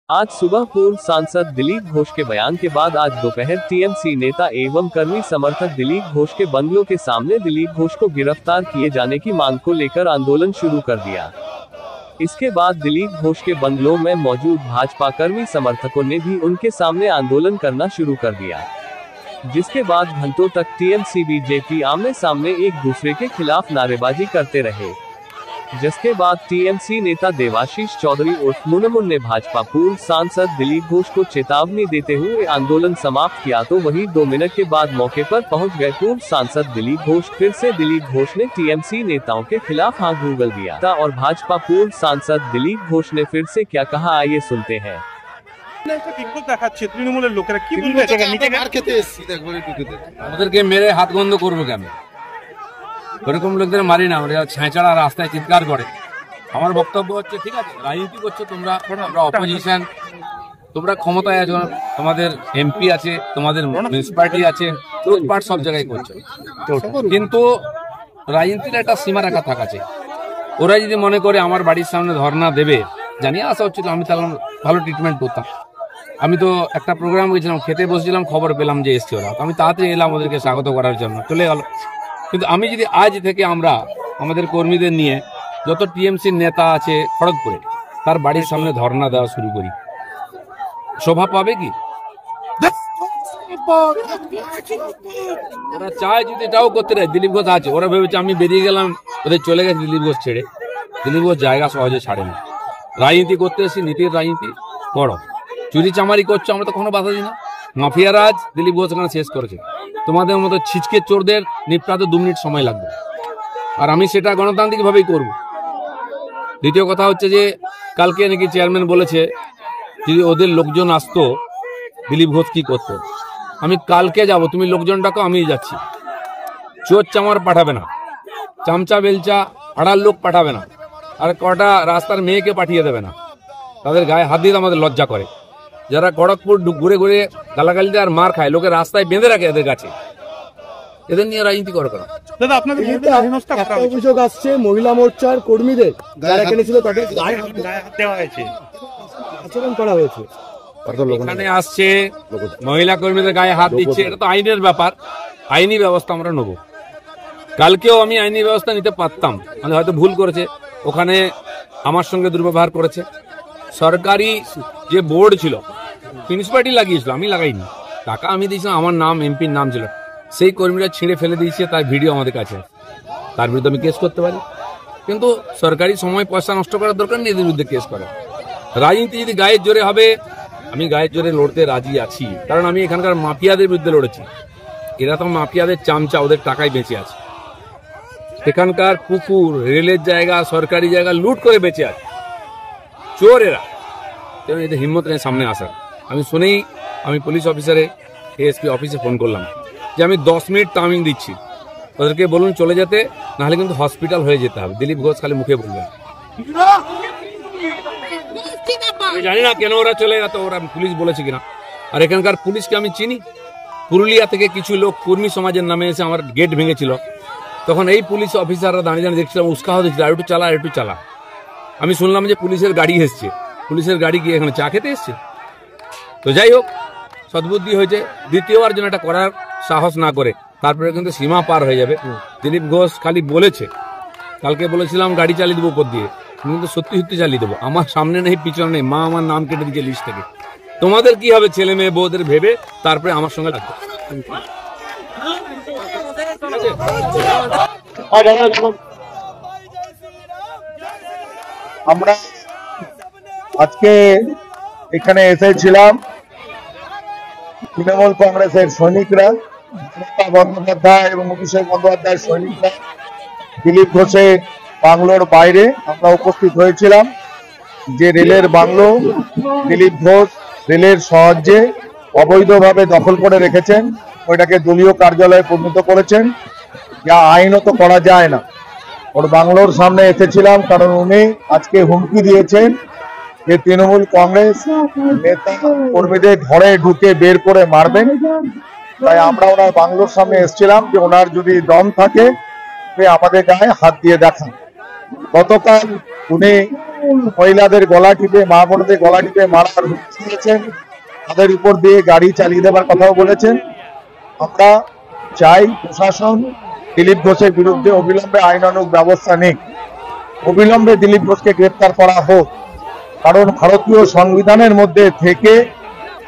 आज सुबह पूर्व सांसद दिलीप घोष के बयान के बाद आज दोपहर टीएमसी नेता एवं कर्मी समर्थक दिलीप घोष के बंगलों के सामने दिलीप घोष को गिरफ्तार किए जाने की मांग को लेकर आंदोलन शुरू कर दिया। इसके बाद दिलीप घोष के बंगलों में मौजूद भाजपा कर्मी समर्थकों ने भी उनके सामने आंदोलन करना शुरू कर दिया, जिसके बाद घंटों तक टीएमसी बीजेपी आमने सामने एक दूसरे के खिलाफ नारेबाजी करते रहे, जिसके बाद टीएमसी नेता देवाशीष चौधरी उर्फ मुनमुन ने भाजपा पूर्व सांसद दिलीप घोष को चेतावनी देते हुए आंदोलन समाप्त किया। तो वहीं 2 मिनट के बाद मौके पर पहुंच गए पूर्व सांसद दिलीप घोष। फिर से दिलीप घोष ने टीएमसी नेताओं के खिलाफ आग उगल दिया था और भाजपा पूर्व सांसद दिलीप घोष ने फिर से क्या कहा, आइए सुनते हैं। मेरे हाथ बंद করব কেন? এরকম লোকদের মারি না, ওরা ছেঁচড়া রাস্তায় চিৎকার করে। আমার বক্তব্য হচ্ছে, ঠিক আছে, রাজনীতি করছো তোমরা, আমরা অপোজিশন, তোমরা ক্ষমতায় আছো, তোমাদের এমপি আছে, তোমাদের মিউনিসিপালিটি আছে, লুটপাট সব জায়গায় করছো, কিন্তু রাজনীতির একটা সীমা রেখা থাকা চাই। ওরা যদি মনে করে আমার বাড়ির সামনে ধর্ণা দেবে, জানিয়ে আসা হচ্ছিল, আমি তাহলে ভালো ট্রিটমেন্ট করতাম। আমি তো একটা প্রোগ্রাম গেছিলাম, খেতে বসেছিলাম, খবর পেলাম যে এসছে ওরা, আমি তাড়াতাড়ি এলাম ওদেরকে স্বাগত করার জন্য, চলে গেল। কিন্তু আমি যদি আজ থেকে আমরা আমাদের কর্মীদের নিয়ে যত টিএমসির নেতা আছে খড়গপুরে, তার বাড়ির সামনে ধর্ণা দেওয়া শুরু করি, শোভা পাবে কি? ওরা চায় যদি এটাও করতে দেয়, দিলীপ ঘোষ আছে, ওরা ভেবেছে আমি বেরিয়ে গেলাম, ওদের চলে গেছে দিলীপ ঘোষ ছেড়ে। দিলীপ ঘোষ জায়গা সহজে ছাড়ে না। রাজনীতি করতে এসেছি, নীতির রাজনীতি করো। চুরি চামারি করছো, আমরা তো কোনো বাধা দিই না। মাফিয়া রাজ দিলীপ ঘোষ এখানে শেষ করেছে। তোমাদের মতো ছিচকে চোরদের নিপটাতে 2 মিনিট সময় লাগবে, আর আমি সেটা গণতান্ত্রিক ভাবেই করব। দ্বিতীয় কথা হচ্ছে যে কালকে নাকি চেয়ারম্যান বলেছে যদি ওদের লোকজন আসতো দিলীপ ঘোষ কি করতো। আমি কালকে যাব, তুমি লোকজন ডাকো, আমি যাচ্ছি। চোর চামার পাঠাবে না, চামচা বেলচা পাড়ার লোক পাঠাবে না, আর কটা রাস্তার মেয়েকে পাঠিয়ে দেবে না। তাদের গায়ে হাত দিয়ে আমাদের লজ্জা করে। যারা খড়গপুর ঘুরে ঘুরে গালাগালিতে আর মার খায়, লোকের রাস্তায় বেঁধে রাখে এদের কাছে, এদের নিয়ে রাজনীতি করে কেন? দাদা, আপনাদের অভিযোগ আসছে মহিলা মোর্চার কর্মীদের যারা এখানে ছিল তাদের গায়ে হাত দেওয়া হয়েছে, আচরণ করা হয়েছে। এখানে আসছে মহিলা কর্মীদের গায়ে হাত দিচ্ছে, এটা তো আইনের ব্যাপার, আইনি ব্যবস্থা আমরা নেব। কালকেও আমি আইনি ব্যবস্থা নিতে পারতাম, মানে হয়তো ভুল করেছে, ওখানে আমার সঙ্গে দুর্ব্যবহার করেছে। সরকারি যে বোর্ড ছিল, মিউনিসিপালিটি লাগিয়েছিল, আমি লাগাইনি, টাকা আমি দিয়েছিলাম, আমার নাম এমপির নাম ছিল, সেই কর্মীরা ছিঁড়ে ফেলে দিয়েছে, তার ভিডিও আমাদের কাছে। তার বিরুদ্ধে আমি কেস করতে পারি, কিন্তু সরকারি সময় পয়সা নষ্ট করার দরকার নেই এদের বিরুদ্ধে কেস করা। রাজনীতি যদি গায়ের জোরে হবে, আমি গায়ের জোরে লড়তে রাজি আছি, কারণ আমি এখানকার মাফিয়াদের বিরুদ্ধে লড়েছি। এরা তো মাফিয়াদের চামচা, ওদের টাকায় বেঁচে আছে। এখানকার পুকুর, রেলের জায়গা, সরকারি জায়গা লুট করে বেঁচে আছে চোর এরা। এদের হিম্মত নেই সামনে আসার। আমি শুনেই আমি পুলিশ অফিসারে, এএসপি অফিসে ফোন করলাম যে আমি 10 মিনিট টাইমিং দিচ্ছি, ওদেরকে বলুন চলে যেতে, নাহলে কিন্তু হসপিটাল হয়ে যেতে হবে। দিলীপ ঘোষ খালি মুখে বলবেন। আমি জানি না কেন ওরা চলে গেছে, ওরা পুলিশ বলেছে কিনা। আর এখানকার পুলিশকে আমি চিনি। পুরুলিয়া থেকে কিছু লোক কর্মী সমাজের নামে এসে আমার গেট ভেঙেছিল, তখন এই পুলিশ অফিসাররা দাঁড়িয়ে দাঁড়িয়ে দেখছিলাম, উৎসাহ দিচ্ছিল, আর একটু চালা, আর একটু চালা। আমি শুনলাম যে পুলিশের গাড়ি এসছে, পুলিশের গাড়ি গিয়ে এখানে চা খেতে এসছে। তো যাই হোক, সদ্বুদ্ধি হয়েছে, দ্বিতীয়বার যেন এটা করার সাহস না করে, তারপরে কিন্তু সীমা পার হয়ে যাবে। দিলীপ ঘোষ খালি বলেছে, কালকে বলেছিলাম গাড়ি চালিয়ে দেবো উপর দিয়ে, কিন্তু সত্যি সত্যি চালিয়ে দেবো। আমার সামনে নেই, পিছনে নেই, মা আমার নাম কেটে দিচ্ছে লিস্ট থেকে। তোমাদের কি হবে ছেলে মেয়ে বউদের ভেবে তারপরে আমার সঙ্গে লাগবে। আমরা আজকে এখানে এসেছিলাম তৃণমূল কংগ্রেসের সৈনিকরা, মমতা বন্দ্যোপাধ্যায় এবং অভিষেক বন্দ্যোপাধ্যায়ের সৈনিকরা দিলীপ ঘোষের বাংলোর বাইরে আমরা উপস্থিত হয়েছিলাম। যে রেলের বাংলো দিলীপ ঘোষ রেলের সাহায্যে অবৈধভাবে দখল করে রেখেছেন, ওইটাকে দলীয় কার্যালয়ে পরিণত করেছেন, যা আইনত করা যায় না। ওর বাংলোর সামনে এসেছিলাম কারণ উনি আজকে হুমকি দিয়েছেন যে তৃণমূল কংগ্রেস নেতা কর্মীদের ঘরে ঢুকে বের করে মারবেন। তাই আমরা ওনার বাংলোর সামনে এসেছিলাম যে ওনার যদি দম থাকে আমাদের গায়ে হাত দিয়ে দেখান। গতকাল উনি মহিলাদের গলা টিপে, মা বোনদের গলা টিপে মারার হুমকি দিয়েছেন, তাদের উপর দিয়ে গাড়ি চালিয়ে দেবার কথাও বলেছেন। আমরা চাই প্রশাসন দিলীপ ঘোষের বিরুদ্ধে অবিলম্বে আইনানুগ ব্যবস্থা নিক, অবিলম্বে দিলীপ ঘোষকে গ্রেপ্তার করা হোক। কারণ ভারতীয় সংবিধানের মধ্যে থেকে,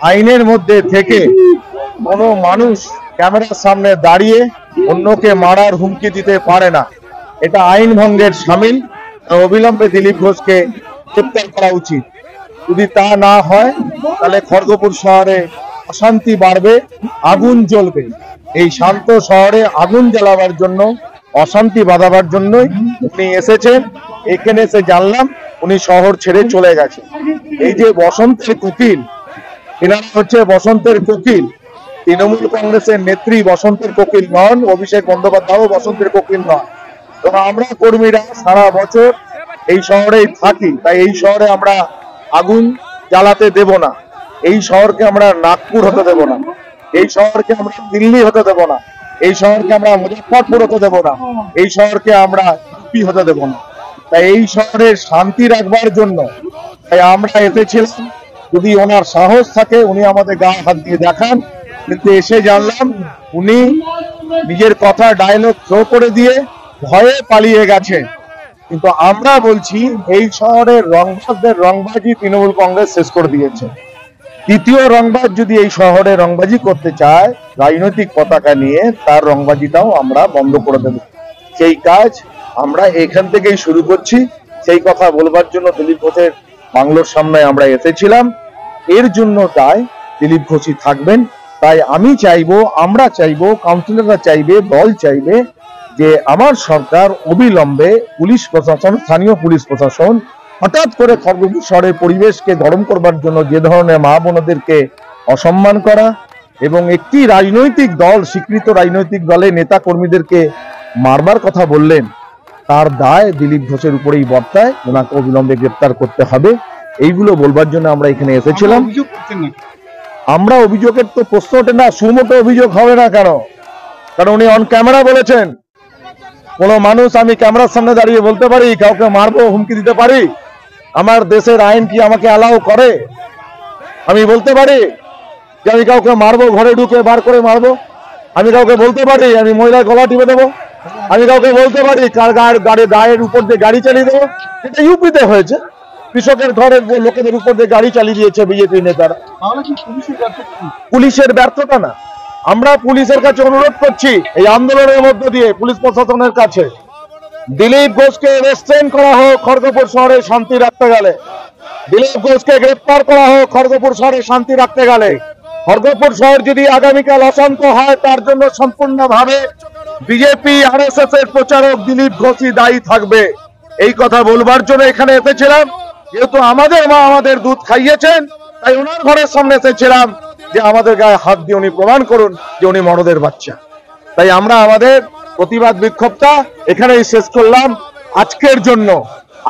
আইনের মধ্যে থেকে কোনো মানুষ ক্যামেরার সামনে দাঁড়িয়ে অন্যকে মারার হুমকি দিতে পারে না, এটা আইন ভঙ্গের শামিল। অবিলম্বে দিলীপ ঘোষকে গ্রেপ্তার করা উচিত। যদি তা না হয় তাহলে খড়গপুর শহরে অশান্তি বাড়বে, আগুন জ্বলবে। এই শান্ত শহরে আগুন জ্বালাবার জন্য, অশান্তি বাঁধাবার জন্যই উনি এসেছেন। এখানে এসে জানলাম উনি শহর ছেড়ে চলে গেছে। এই যে বসন্তের কোকিল, এনারা হচ্ছে বসন্তের কোকিল। তৃণমূল কংগ্রেসের নেত্রী বসন্তের কোকিল নন, অভিষেক বন্দ্যোপাধ্যায়ও বসন্তের কোকিল নন। এবং আমরা কর্মীরা সারা বছর এই শহরেই থাকি, তাই এই শহরে আমরা আগুন জ্বালাতে দেব না। এই শহরকে আমরা নাগপুর হতে দেব না, এই শহরকে আমরা দিল্লি হতে দেব না, এই শহরকে আমরা মুজফ্ফরপুর হতে দেব না, এই শহরকে আমরা ইউপি হতে দেব না। তাই এই শহরের শান্তি রাখবার জন্য তাই আমরা এসেছিলাম। যদি ওনার সাহস থাকে উনি আমাদের গায়ে হাত দিয়ে দেখান, কিন্তু এসে জানলাম উনি নিজের কথা ডায়লগ থ্রো করে দিয়ে ভয়ে পালিয়ে গেছেন। কিন্তু আমরা বলছি এই শহরের রংবাজদের রংবাজি তৃণমূল কংগ্রেস শেষ করে দিয়েছে। তৃতীয় রংবাজ যদি এই শহরে রংবাজি করতে চায় রাজনৈতিক পতাকা নিয়ে, তার রংবাজিটাও আমরা বন্ধ করে দেব। সেই কাজ আমরা এখান থেকেই শুরু করছি। সেই কথা বলবার জন্য দিলীপ ঘোষের বাংলোর সামনে আমরা এসেছিলাম। এর জন্য তাই দিলীপ ঘোষই থাকবেন। তাই আমি চাইবো, আমরা চাইবো, কাউন্সিলররা চাইবে, দল চাইবে যে আমার সরকার অবিলম্বে পুলিশ প্রশাসন, স্থানীয় পুলিশ প্রশাসন হঠাৎ করে খড়গপুর শহরের পরিবেশকে গরম করবার জন্য যে ধরনের মা বোনদেরকে অসম্মান করা এবং একটি রাজনৈতিক দল, স্বীকৃত রাজনৈতিক দলের নেতা কর্মীদেরকে মারবার কথা বললেন, তার দায় দিলীপ ঘোষের উপরেই বর্তায়। ওনাকে অবিলম্বে গ্রেপ্তার করতে হবে। এইগুলো বলবার জন্য আমরা এখানে এসেছিলাম। আমরা অভিযোগের তো প্রশ্ন ওঠে না, সুমোটো অভিযোগ হবে না কেন? কারণ উনি অন ক্যামেরা বলেছেন কোন মানুষ, আমি ক্যামেরার সামনে দাঁড়িয়ে বলতে পারি কাউকে মারবো, হুমকি দিতে পারি? আমার দেশের আইন কি আমাকে অ্যালাউ করে? আমি বলতে পারি যে আমি কাউকে মারবো, ঘরে ঢুকে বার করে মারবো? আমি কাউকে বলতে পারি আমি মহিলার গলা টিপে দেবো? আমি কাউকে বলতে পারি কার গায়ের উপর দিয়ে গাড়ি চালিয়ে দেবো? এটা ইউপিতে হয়েছে, কৃষকের ঘরের লোকেদের উপর দিয়ে গাড়ি চালিয়ে দিয়েছে বিজেপি নেতারা। পুলিশের ব্যর্থতা না, আমরা পুলিশের কাছে অনুরোধ করছি এই আন্দোলনের মধ্য দিয়ে পুলিশ প্রশাসনের কাছে দিলীপ ঘোষকে রেস্ট্রেন করা হোক। খড়গপুর শহরে শান্তি রাখতে গেলে দিলীপ ঘোষকে গ্রেপ্তার করা হোক। খড়গপুর শহরে শান্তি রাখতে গেলে খড়গপুর শহর যদি আগামীকাল অশান্ত হয় তার জন্য সম্পূর্ণভাবে বিজেপি আরএসএস এর প্রচারক দিলীপ ঘোষই দায়ী থাকবে। এই কথা বলবার জন্য এখানে এসেছিলাম। যেহেতু আমাদের মা আমাদের দুধ খাইয়েছেন, তাই ওনার ঘরের সামনে এসেছিলাম যে আমাদের গায়ে হাত দিয়ে উনি প্রমাণ করুন যে উনি মরদের বাচ্চা। তাই আমরা আমাদের প্রতিবাদ বিক্ষোভটা এখানেই শেষ করলাম আজকের জন্য।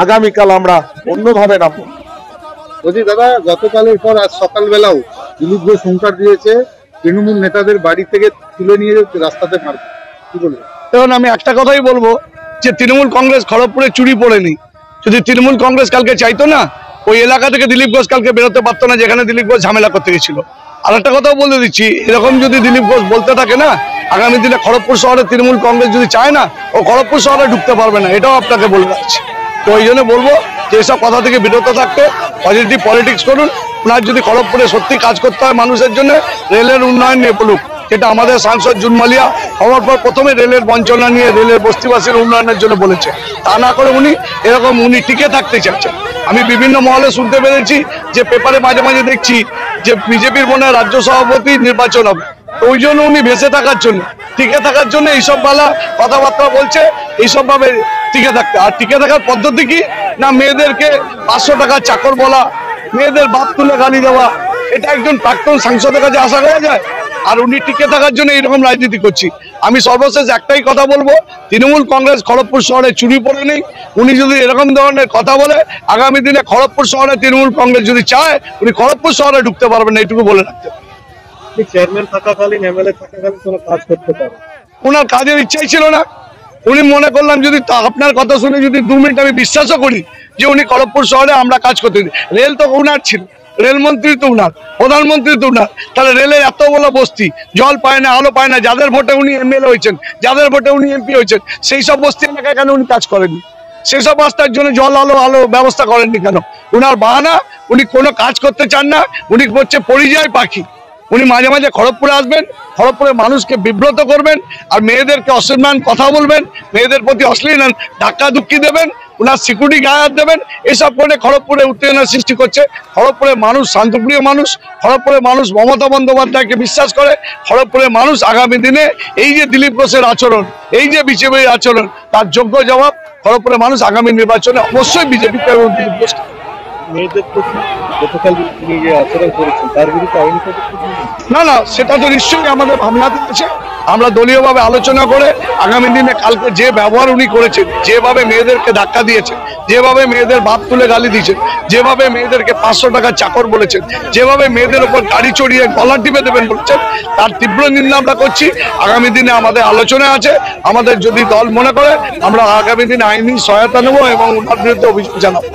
আগামীকাল আমরা অন্যভাবে নামবো। বলছি দাদা, গতকালের পর আজ সকালবেলাও দিলীপ ঘোষ হুঙ্কার দিয়েছে তৃণমূল নেতাদের বাড়ি থেকে তুলে নিয়ে রাস্তাতে মারবে, কি বলবো? এখন আমি একটা কথাই বলবো যে তৃণমূল কংগ্রেস খড়গপুরে চুরি পড়েনি। যদি তৃণমূল কংগ্রেস কালকে চাইতো না, ওই এলাকা থেকে দিলীপ ঘোষ কালকে বেরোতে পারতো না যেখানে দিলীপ ঘোষ ঝামেলা করতে গেছিল। আর একটা কথাও বলে দিচ্ছি, এরকম যদি দিলীপ ঘোষ বলতে থাকে না, আগামী দিনে খড়গপুর শহরে তৃণমূল কংগ্রেস যদি চায় না, ও খড়গপুর শহরে ঢুকতে পারবে না, এটাও আপনাকে বলে রাখছি। তো ওই জন্য বলবো যে এসব কথা থেকে বিরত থাকতে, পজিটিভ পলিটিক্স করুন। ওনার যদি খড়গপুরে সত্যি কাজ করতে হয় মানুষের জন্য, রেলের উন্নয়ন নিয়ে বলুক, যেটা আমাদের সাংসদ জুন মালিয়া হওয়ার পর প্রথমে রেলের বঞ্চনা নিয়ে রেলের বস্তিবাসীর উন্নয়নের জন্য বলেছে। তা না করে উনি টিকে থাকতে চাচ্ছেন। আমি বিভিন্ন মহলে শুনতে পেরেছি যে পেপারে মাঝে মাঝে দেখছি যে বিজেপির মনে হয় রাজ্য সভাপতি নির্বাচন হবে। তো ওই জন্য উনি ভেসে থাকার জন্য, টিকে থাকার জন্য এইসব বালা কথাবার্তা বলছে, এইসব ভাবে টিকে থাকতে। আর টিকে থাকার পদ্ধতি কি না, মেয়েদেরকে 500 টাকা চাকর বলা, মেয়েদের বাপ তুলে গালি দেওয়া, এটা একজন প্রাক্তন সাংসদের কাছে আশা করা যায়? আর উনি টিকে থাকার জন্য এইরকম রাজনীতি করছি। আমি সর্বশেষ একটাই কথা বলবো, তৃণমূল কংগ্রেস খড়গপুর শহরে চুরি পড়ে নেই। উনি যদি এরকম ধরনের কথা বলে, আগামী দিনে খড়গপুর শহরে তৃণমূল কংগ্রেস যদি চায়, উনি খড়গপুর শহরে ঢুকতে পারবেন না, এইটুকু বলে রাখতে। চেয়ারম্যান থাকাকালীন, এমএলএ থাকাকালীন কোনো কাজ করতে পারে? ওনার কাজের ইচ্ছাই ছিল না। উনি মনে করলাম যদি আপনার কথা শুনে যদি 2 মিনিট আমি বিশ্বাসও করি যে উনি খড়গপুর শহরে আমরা কাজ করতে দিই, রেল তো উনার ছিল, রেলমন্ত্রী তো উনার, প্রধানমন্ত্রী তো উনার, তাহলে রেলের এত বড় বস্তি, জল পায় না, আলো পায় না, যাদের ভোটে উনি এমএলএ হয়েছেন, যাদের ভোটে উনি এমপি হয়েছেন, সেই সব বস্তি এলাকায় কেন উনি কাজ করেননি? সেসব রাস্তার জন্য জল আলো ব্যবস্থা করেননি কেন? উনার বাহানা, উনি কোনো কাজ করতে চান না, উনি হচ্ছে পরিযায়ী পাখি। উনি মাঝে মাঝে খড়গপুরে আসবেন, খড়গপুরের মানুষকে বিব্রত করবেন, আর মেয়েদেরকে অসম্মান কথা বলবেন, মেয়েদের প্রতি অশ্লীল ধাক্কা ধুক্কি দেবেন, উনার সিকিউরিটি গার্ড দেবেন, এসব করে খড়গপুরে উত্তেজনা সৃষ্টি করছে। খড়গপুরের মানুষ শান্তপ্রিয় মানুষ, খড়গপুরের মানুষ মমতা বন্দ্যোপাধ্যায়কে বিশ্বাস করে। খড়গপুরের মানুষ আগামী দিনে এই যে দিলীপ ঘোষের আচরণ, এই যে বিজেপির আচরণ, তার যোগ্য জবাব খড়গপুরের মানুষ আগামী নির্বাচনে অবশ্যই বিজেপিকে এবং দিলীপ ঘোষকে। না, সেটা তো নিশ্চয়ই আমাদের ভাবনাতে আছে। আমরা দলীয়ভাবে আলোচনা করে আগামী দিনে কালকে যে ব্যবহার উনি করেছেন, যেভাবে মেয়েদেরকে ধাক্কা দিয়েছেন, যেভাবে মেয়েদের বাপ তুলে গালি দিয়েছেন, যেভাবে মেয়েদেরকে 500 টাকা চাকর বলেছেন, যেভাবে মেয়েদের উপর গাড়ি চড়িয়ে গলা টিপে দেবেন বলেছেন, তার তীব্র নিন্দা আমরা করছি। আগামী দিনে আমাদের আলোচনা আছে, আমাদের যদি দল মনে করে আমরা আগামী দিনে আইনি সহায়তা নেব এবং ওনার বিরুদ্ধে অভিযোগ জানাবো।